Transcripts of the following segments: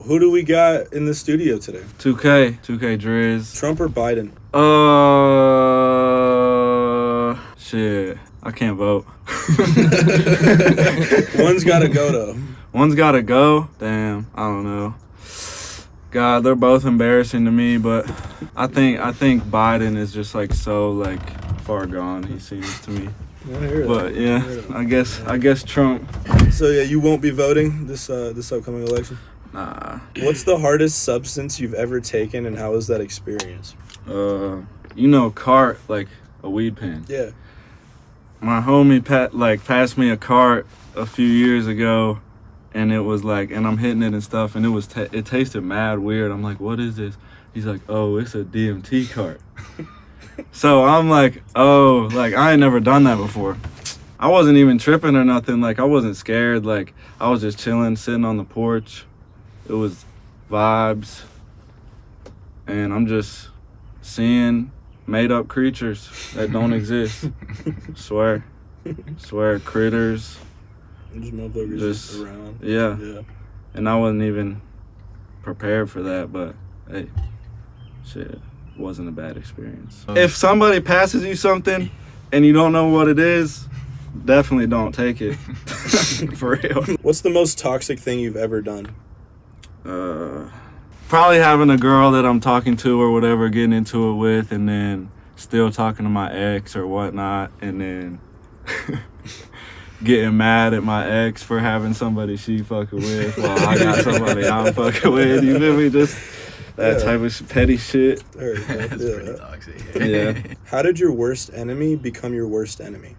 Who do we got in the studio today? 2kdriz. Trump or Biden? Shit. I can't vote. One's gotta go though. One's gotta go? Damn, I don't know. God, they're both embarrassing to me, but I think Biden is just like so like far gone, he seems to me. But yeah, I guess Trump. So yeah, you won't be voting this upcoming election? Nah. What's the hardest substance you've ever taken, and how was that experience? Cart, like a weed pen. Yeah. My homie passed me a cart a few years ago, and it was like, and I'm hitting it and stuff, and it tasted mad weird. I'm like, what is this? He's like, oh, it's a DMT cart. So I'm like, oh, like I ain't never done that before. I wasn't even tripping or nothing. Like I wasn't scared. Like I was just chilling, sitting on the porch. It was vibes, and I'm just seeing made up creatures that don't exist. Swear critters. Just motherfuckers just around. Yeah. And I wasn't even prepared for that, but hey, shit, wasn't a bad experience. If somebody passes you something and you don't know what it is, definitely don't take it. For real. What's the most toxic thing you've ever done? Probably having a girl that I'm talking to or whatever, getting into it with, and then still talking to my ex or whatnot, and then getting mad at my ex for having somebody she fucking with while I got somebody I'm fucking with. You feel me? Just that type of petty shit. That's pretty toxic. Yeah. How did your worst enemy become your worst enemy?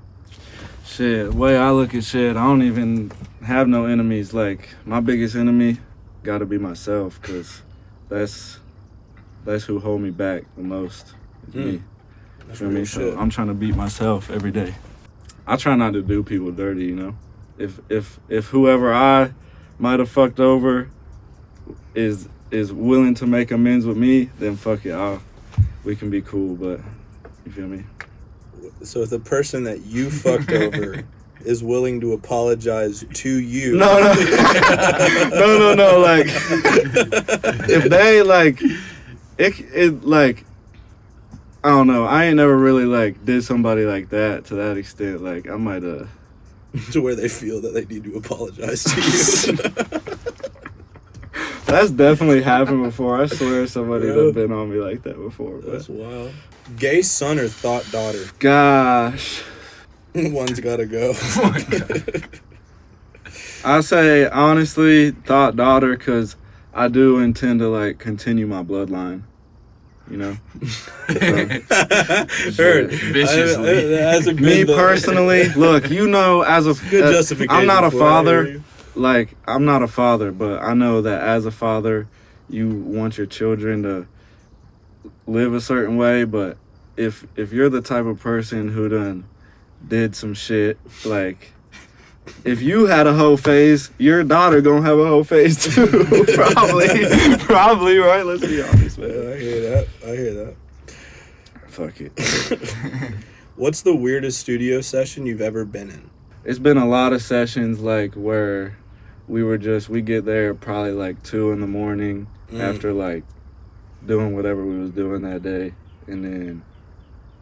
Shit, the way I look at shit, I don't even have no enemies. Like, my biggest enemy gotta be myself, because that's who hold me back the most. It's me. That's Feel me? So I'm trying to beat myself every day. I try not to do people dirty, you know. If whoever I might have fucked over is willing to make amends with me, then fuck it, we can be cool. But you feel me? So if the person that you fucked over is willing to apologize to you, no, like if they like it like, I don't know. I ain't never really like did somebody like that to that extent. Like I might to where they feel that they need to apologize to you. That's definitely happened before. I swear somebody done been on me like that before. That's wild. Gay son or thought daughter? Gosh. One's gotta go. I say honestly thought daughter, because I do intend to like continue my bloodline. You know? Heard. Viciously. That's a good Me personally, look, you know, as a good justification. I'm not a for father. Like, I'm not a father, but I know that as a father, you want your children to live a certain way. But if you're the type of person who done did some shit, like, if you had a hoe phase, your daughter gonna have a hoe phase too. Probably, right? Let's be honest, man. I hear that. Fuck it. What's the weirdest studio session you've ever been in? It's been a lot of sessions, like, where we get there probably like 2 a.m. after like doing whatever we was doing that day, and then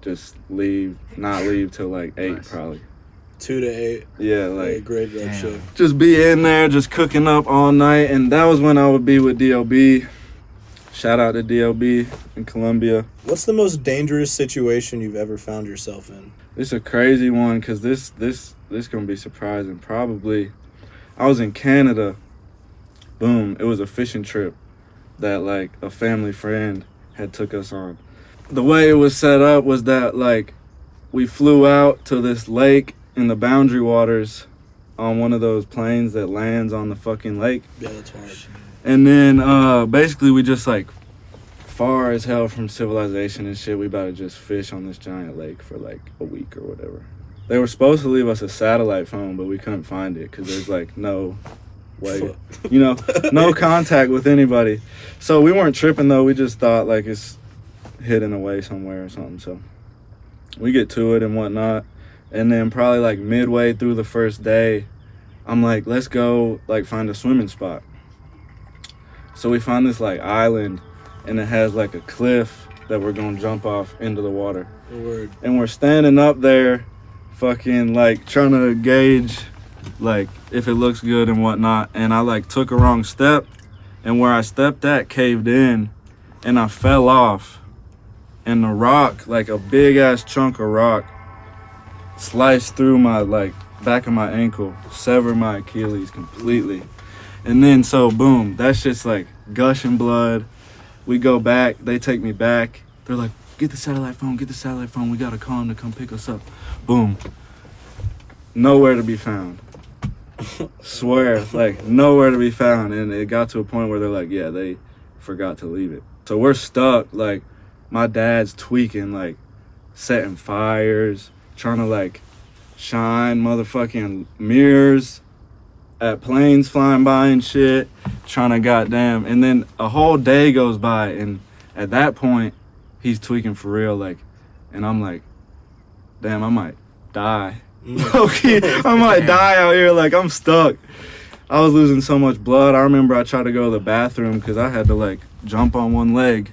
just not leave till like 8 Nice.2 probably. to 8. Yeah, like great job shift. just be in there just cooking up all night, and that was when I would be with DLB. Shout out to DLB in Colombia. What's the most dangerous situation you've ever found yourself in? It's a crazy one, because this gonna be surprising. Probably, I was in Canada. Boom, it was a fishing trip that like a family friend had took us on. The way it was set up was that like we flew out to this lake in the Boundary Waters on one of those planes that lands on the fucking lake. Yeah, that's hard. And then basically we just like far as hell from civilization and shit, we about to just fish on this giant lake for like a week or whatever. They were supposed to leave us a satellite phone, but we couldn't find it because there's like no way, no contact with anybody. So we weren't tripping though. We just thought like it's hidden away somewhere or something. So we get to it and whatnot. And then probably like midway through the first day, I'm like, let's go like find a swimming spot. So we find this like island, and it has like a cliff that we're gonna jump off into the water. Word. And we're standing up there, fucking like trying to gauge like if it looks good and whatnot. And I like took a wrong step, and where I stepped at caved in, and I fell off. And the rock, like a big ass chunk of rock, sliced through my like back of my ankle, severed my Achilles completely. And then so boom, that shit's like gushing blood. We go back, they take me back. They're like, get the satellite phone, we gotta call him to come pick us up. Boom. Nowhere to be found. Swear, like nowhere to be found. And it got to a point where they're like, yeah, they forgot to leave it. So we're stuck, like my dad's tweaking, like setting fires, trying to like shine motherfucking mirrors at planes flying by and shit, trying to goddamn. And then a whole day goes by, and at that point, he's tweaking for real, like, and I'm like, damn, I might die. Okay, I might die out here, like I'm stuck. I was losing so much blood. I remember I tried to go to the bathroom because I had to like jump on one leg,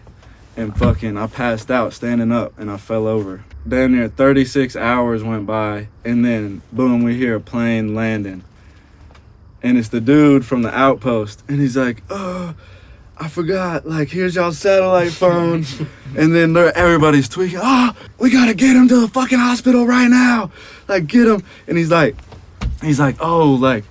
and fucking I passed out standing up, and I fell over. Damn near 36 hours went by, and then boom, we hear a plane landing. And it's the dude from the outpost, and he's like, oh, I forgot, like, here's y'all's satellite phone. And then everybody's tweaking, oh, we gotta get him to the fucking hospital right now. Like, get him. And he's like, oh, like,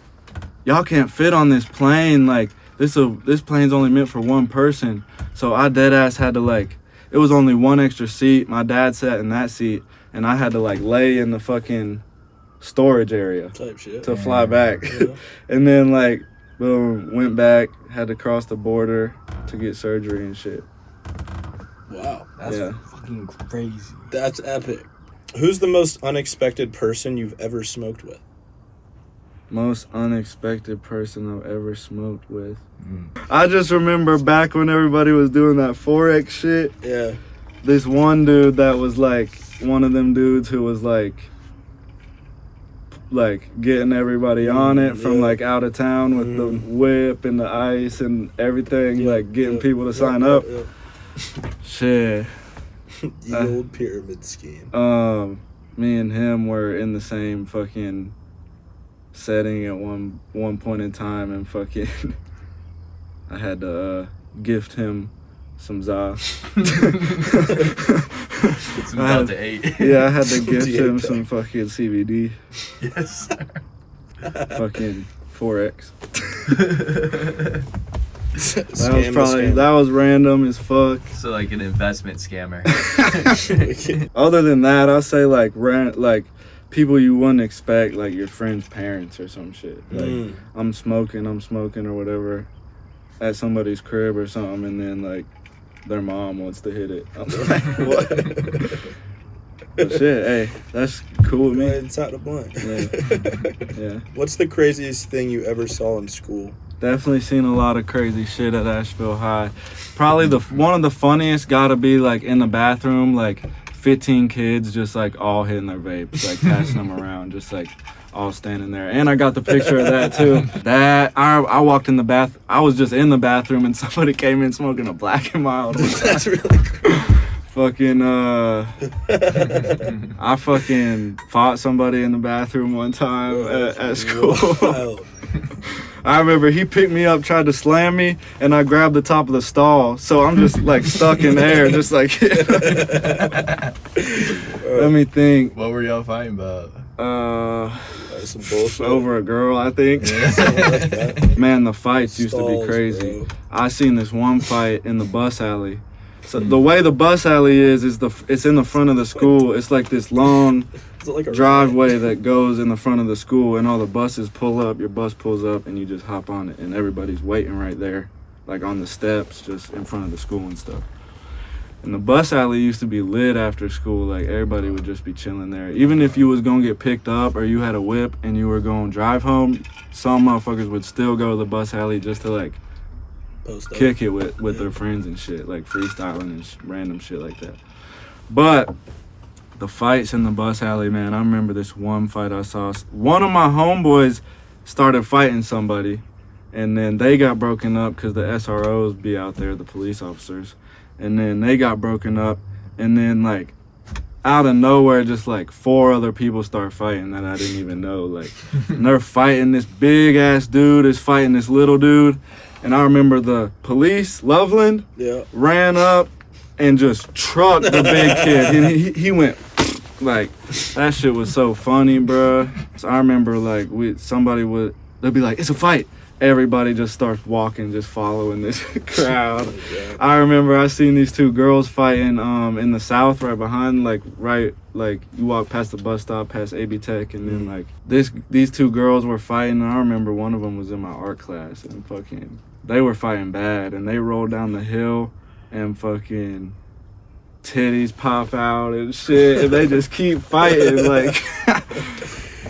y'all can't fit on this plane. Like, this plane's only meant for one person. So I dead ass had to, like, it was only one extra seat. My dad sat in that seat, and I had to, like, lay in the fucking storage area type shit to fly back. Yeah. And then like boom, went back, had to cross the border to get surgery and shit. Wow, That's fucking crazy. that's epic. Who's the most unexpected person you've ever smoked with? Most unexpected person I've ever smoked with. I just remember back when everybody was doing that Forex shit. Yeah. This one dude that was like one of them dudes who was like getting everybody on it from like out of town with the whip and the ice and everything, like getting people to sign up. Shit. The old pyramid scheme. Me and him were in the same fucking setting at one point in time, and fucking I had to gift him some za. Some Delta 8. Yeah, I had to gift him some fucking CBD. Yes, sir. Fucking Forex. Scam. That was random as fuck. So like an investment scammer. Other than that, I'll say like people you wouldn't expect, like your friend's parents or some shit. Like I'm smoking or whatever at somebody's crib or something, and then like their mom wants to hit it. I'm like, what? But shit, hey, that's cool with Go me. ahead inside the blunt. Yeah. What's the craziest thing you ever saw in school? Definitely seen a lot of crazy shit at Asheville High. Probably one of the funniest gotta be like in the bathroom, like 15 kids just like all hitting their vapes, like passing them around, just like all standing there. And I got the picture of that too. That I walked in the bath. I was just in the bathroom and somebody came in smoking a Black and Mild. That's really cool. Fucking I fucking fought somebody in the bathroom one time at school. Wow. I remember he picked me up, tried to slam me, and I grabbed the top of the stall. So I'm just like stuck in there, just like. Let me think. What were y'all fighting about? Some bullshit. Over a girl, I think. Man, the fights used to be crazy. Bro. I seen this one fight in the bus alley. So the way the bus alley is it's in the front of the school. It's like this long Like driveway that goes in the front of the school, and all the buses pull up. Your bus pulls up, and you just hop on it, and everybody's waiting right there, like on the steps, just in front of the school and stuff. And the bus alley used to be lit after school. Like everybody would just be chilling there. Even if you was gonna get picked up or you had a whip and you were gonna drive home, some motherfuckers would still go to the bus alley just to like kick it with their friends and shit, like freestyling and random shit like that. But the fights in the bus alley, man, I remember this one fight I saw. One of my homeboys started fighting somebody, and then they got broken up because the SROs be out there, the police officers, and then they got broken up, and then like out of nowhere, just like 4 other people start fighting that I didn't even know. Like, and they're fighting. This big ass dude is fighting this little dude, and I remember the police, Loveland, ran up and just trucked the big kid, and he went like, that shit was so funny, bruh. So I remember like they'd be like, it's a fight. Everybody just starts walking, just following this crowd. I remember I seen these 2 girls fighting in the south, right behind, like you walk past the bus stop, past AB Tech, and then like these 2 girls were fighting. And I remember one of them was in my art class, and fucking they were fighting bad, and they rolled down the hill, and fucking titties pop out and shit, and they just keep fighting like.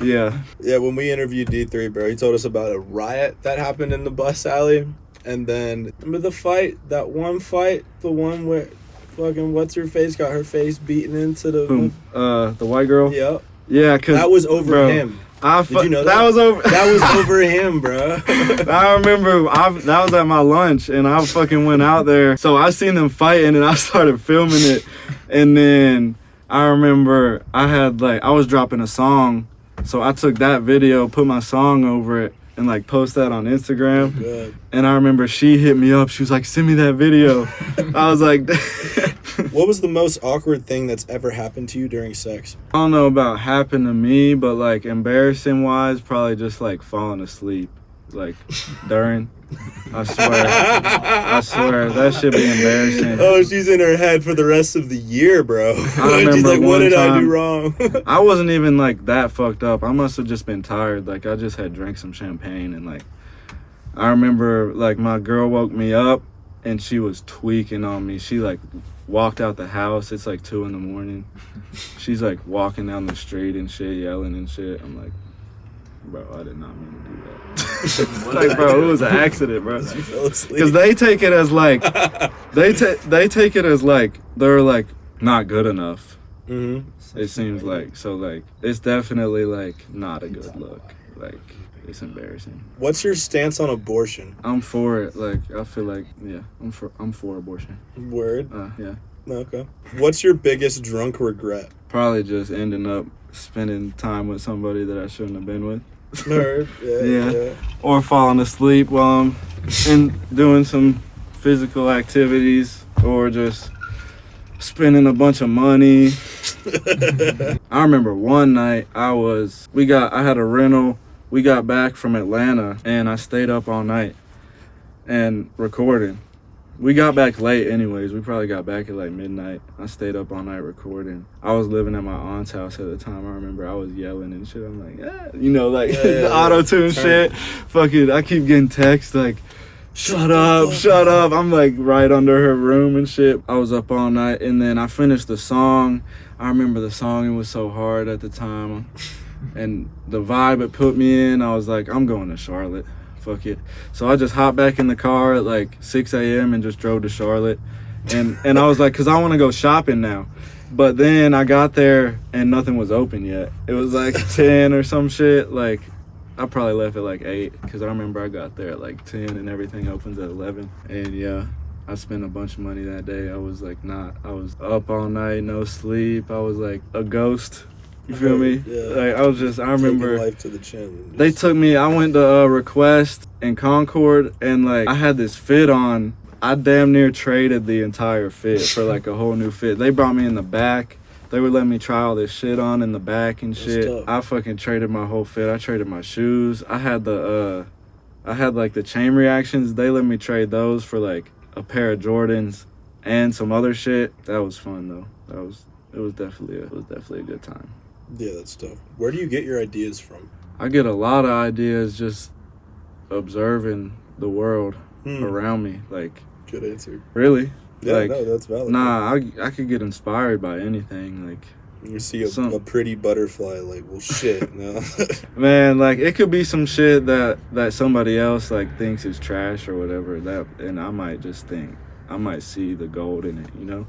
Yeah, when we interviewed D3, bro, he told us about a riot that happened in the bus alley. And then, remember the one where fucking what's-her-face got her face beaten into the white girl? Yep. Yeah, because that was over him. Did you know that? That was over him, bro. I remember that was at my lunch, and I fucking went out there. So I seen them fighting, and I started filming it. And then I remember I was dropping a song. So I took that video, put my song over it, and like post that on Instagram. Oh, and I remember she hit me up. She was like, send me that video. I was like, what was the most awkward thing that's ever happened to you during sex? I don't know about happened to me, but like embarrassing wise, probably just like falling asleep. Like during. I swear, that should be embarrassing. Oh, she's in her head for the rest of the year, bro. I remember she's like, what did I do time, wrong? I wasn't even like that fucked up. I must have just been tired. Like I just had drank some champagne, and like I remember like my girl woke me up and she was tweaking on me. She like walked out the house. It's like 2 a.m. She's like walking down the street and shit, yelling and shit. I'm like, bro, I did not mean to do that. Like, bro, it was an accident, bro. Because they take it as like, they take it as like they're like not good enough. Mm-hmm. It seems like so. Like it's definitely like not a good look. Like it's embarrassing. What's your stance on abortion? I'm for it. Like I feel like I'm for abortion. Word. Yeah. Okay. What's your biggest drunk regret? Probably just ending up spending time with somebody that I shouldn't have been with. Nerd. Yeah. Or falling asleep while I'm doing some physical activities, or just spending a bunch of money. I remember one night I had a rental. We got back from Atlanta and I stayed up all night and recorded. We got back late anyways. We probably got back at like midnight. I stayed up all night recording. I was living at my aunt's house at the time. I remember I was yelling and shit. I'm like, the auto-tune shit. Fucking, I keep getting texts like, shut up. I'm like right under her room and shit. I was up all night, and then I finished the song. I remember the song, it was so hard at the time. And the vibe it put me in, I was like, I'm going to Charlotte. Fuck it. So I just hopped back in the car at like 6 a.m. and just drove to Charlotte. And I was like, because I want to go shopping now. But then I got there and nothing was open yet. It was like 10 or some shit. Like, I probably left at like 8 because I remember I got there at like 10 and everything opens at 11. And yeah, I spent a bunch of money that day. I was up all night, no sleep. I was like a ghost. You feel me? Yeah. Like I remember life to the chin. They took me, I went to Request in Concord, and like I had this fit on. I damn near traded the entire fit for like a whole new fit. They brought me in the back. They would let me try all this shit on in the back and shit. I fucking traded my whole fit. I traded my shoes. I had like the chain reactions. They let me trade those for like a pair of Jordans and some other shit. That was fun though. It was definitely a good time. Yeah, that's tough. Where do you get your ideas from? I get a lot of ideas just observing the world around me. Like, good answer. Really? Yeah, like, no, that's valid. Nah, I could get inspired by anything. Like, you see a pretty butterfly, like, well, shit, no. Man, like, it could be some shit that somebody else like thinks is trash or whatever. And I might just think, I might see the gold in it, you know?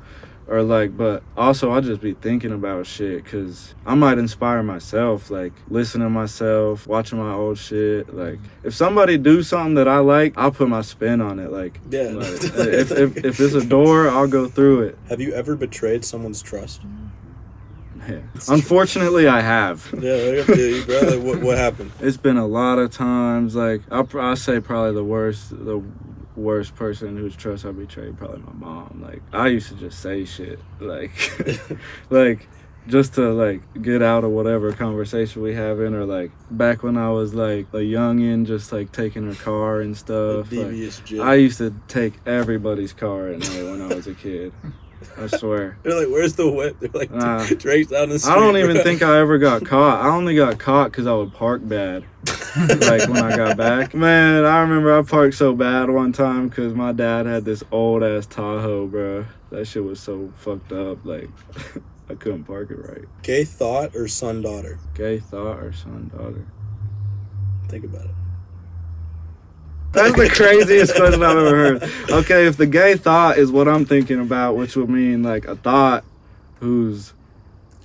Or like, but also I just be thinking about shit because I might inspire myself, like listening to myself, watching my old shit. Like if somebody do something that I like, I'll put my spin on it. Like, Yeah. like, if it's a door, I'll go through it. Have you ever betrayed someone's trust? Yeah. Unfortunately, I have. Yeah, I feel you, bro. Like, what happened? It's been a lot of times. Like I say probably the worst person whose trust I betrayed, probably my mom. Like I used to just say shit like like just to like get out of whatever conversation we having, or like back when I was like a youngin', just like taking her car and stuff. Devious Like, jit. I used to take everybody's car at night when I was a kid. I swear. They're like, where's the whip? They're like, Nah. Drake's out in the street. I don't even bro. think I ever got caught. I only got caught because I would park bad. Like when I got back. Man, I remember I parked so bad one time because my dad had this old ass Tahoe, bro. That shit was so fucked up. Like, I couldn't park it right. Gay thought or son daughter? Gay thought or son daughter? Think about it. That's the craziest question I've ever heard. Okay, if the gay thought is what I'm thinking about, which would mean like a thought who's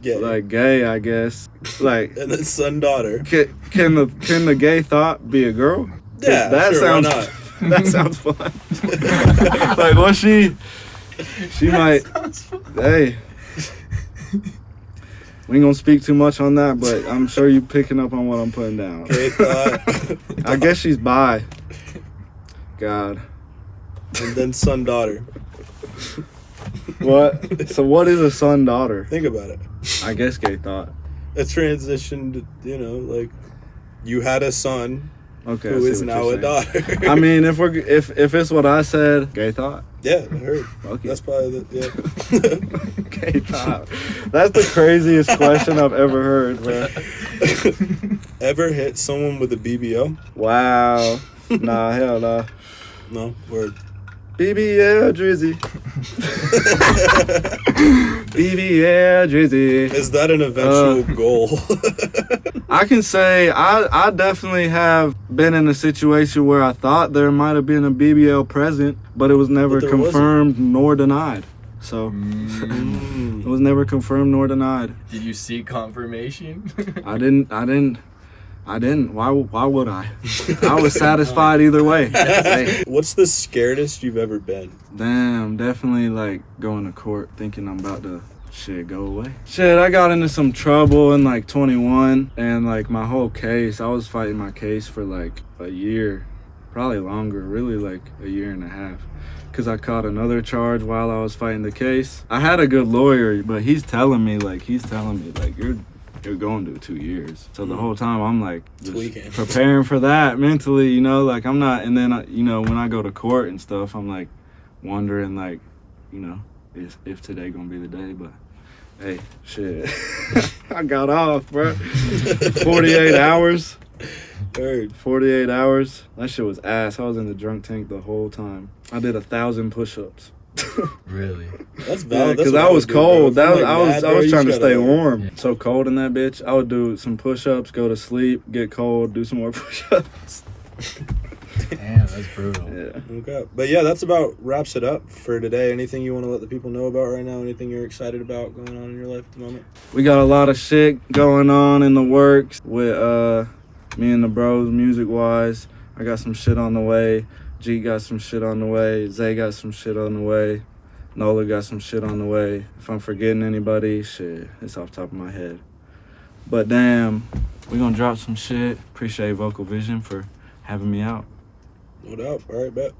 Yeah. like gay, I guess. Like, And then son daughter. can the gay thought be a girl? Yeah, that sure, sounds why not? that sounds fun. Like, well, she might. Hey, we ain't gonna speak too much on that, but I'm sure you picking up on what I'm putting down. Gay thought. I guess she's bi. God. And then son daughter. What? So what is a son daughter? Think about it. I guess gay thought. A transition to, you know, like you had a son Okay. I who see is what now you're a daughter. saying. I mean, if it's what I said, gay thought. Yeah, I heard. Okay. That's probably the Gay thought. That's the craziest question I've ever heard, bro. yeah. Ever hit someone with a BBO? Wow. Nah, hell nah. No, word. BBL Drizzy. BBL Drizzy. Is that an eventual goal? I can say I definitely have been in a situation where I thought there might have been a BBL present, but it was never But there confirmed nor denied. So it was never confirmed nor denied. Did you seek confirmation? I didn't. Why would I? I was satisfied either way. Hey. What's the scaredest you've ever been? Damn, definitely like going to court thinking I'm about to go away. Shit, I got into some trouble in like 21, and like my whole case, I was fighting my case for like a year, probably longer, really like a year and a half. Cause I caught another charge while I was fighting the case. I had a good lawyer, but he's telling me like you're going to 2 years. So the whole time I'm like just Tweaking. preparing for that mentally, you know, like I'm not. And then you know, when I go to court and stuff, I'm like wondering like, you know, if today gonna be the day. But hey, shit, I got off, bro. 48 hours. Heard. 48 hours. That shit was ass. I was in the drunk tank the whole time. I did 1,000 push-ups. Really? That's valid. Because That's I what was would do, bro. cold. If I'm, like, I mad, bro, was you trying to just stay gotta- warm. Yeah. So cold in that bitch. I would do some push-ups, go to sleep, get cold, do some more push-ups. Damn, that's brutal. Yeah. Okay. But yeah, that's about wraps it up for today. Anything you want to let the people know about right now? Anything you're excited about going on in your life at the moment? We got a lot of shit going on in the works with me and the bros music-wise. I got some shit on the way. G got some shit on the way. Zay got some shit on the way. Nola got some shit on the way. If I'm forgetting anybody, shit, it's off the top of my head. But damn, we gonna drop some shit. Appreciate Vocal Vision for having me out. No doubt. All right, bet.